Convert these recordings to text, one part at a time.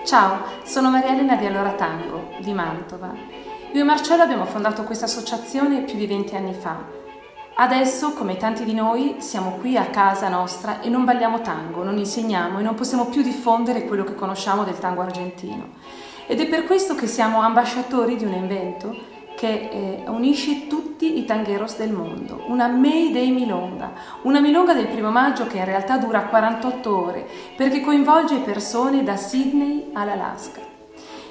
Ciao, sono Maria Elena di Allora Tango, di Mantova. Io e Marcello abbiamo fondato questa associazione più di 20 anni fa. Adesso, come tanti di noi, siamo qui a casa nostra e non balliamo tango, non insegniamo e non possiamo più diffondere quello che conosciamo del tango argentino. Ed è per questo che siamo ambasciatori di un evento che unisce tutti i tangueros del mondo, una Mayday Milonga, una milonga del 1° maggio che in realtà dura 48 ore perché coinvolge persone da Sydney all'Alaska.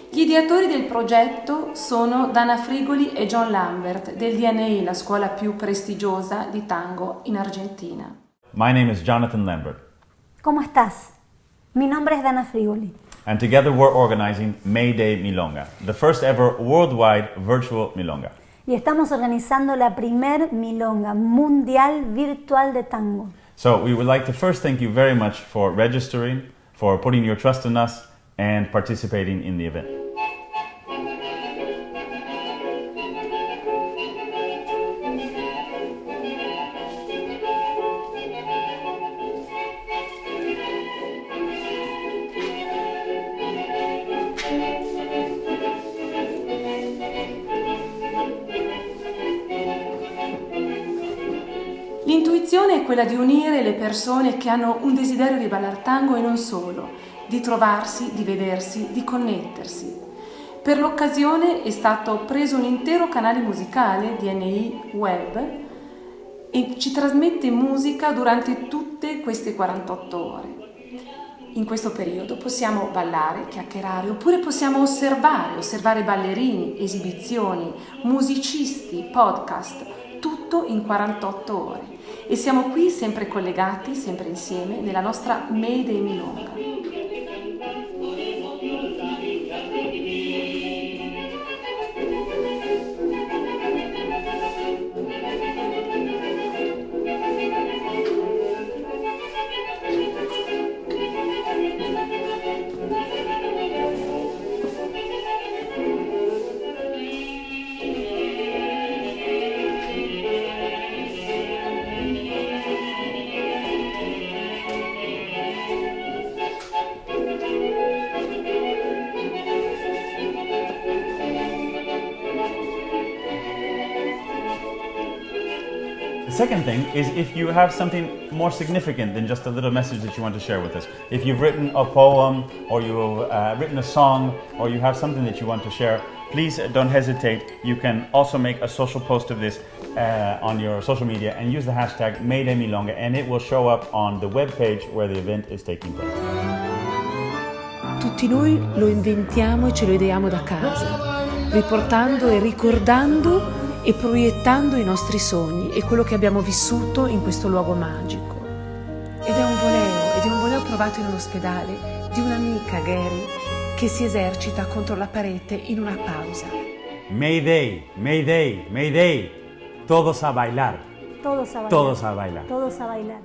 Gli ideatori del progetto sono Dana Frigoli e John Lambert del DNA, la scuola più prestigiosa di tango in Argentina. My name is Jonathan Lambert. ¿Cómo estás? Mi nombre es Dana Frigoli. And together we're organizing Mayday Milonga, the first ever worldwide virtual milonga. Y estamos organizando la primer milonga mundial virtual de tango. So we would like to first thank you very much for registering, for putting your trust in us, and participating in the event. L'intuizione è quella di unire le persone che hanno un desiderio di ballare tango e non solo, di trovarsi, di vedersi, di connettersi. Per l'occasione è stato preso un intero canale musicale, DNI Web, e ci trasmette musica durante tutte queste 48 ore. In questo periodo possiamo ballare, chiacchierare, oppure possiamo osservare ballerini, esibizioni, musicisti, podcast, tutto in 48 ore. E siamo qui sempre collegati, sempre insieme, nella nostra Mayday Milonga. The second thing is if you have something more significant than just a little message that you want to share with us. If you've written a poem or you've written a song or you have something that you want to share, please don't hesitate. You can also make a social post of this on your social media and use the hashtag MaydayMilonga and it will show up on the web page where the event is taking place. Tutti noi lo inventiamo e ce lo ideiamo da casa, riportando e ricordando e proiettando i nostri sogni e quello che abbiamo vissuto in questo luogo magico. Ed è un voleo provato in un ospedale di un'amica, Gary, che si esercita contro la parete in una pausa. Mayday, Mayday, Mayday, todos a bailar. Todos a bailar. Todos a bailar. Todos a bailar.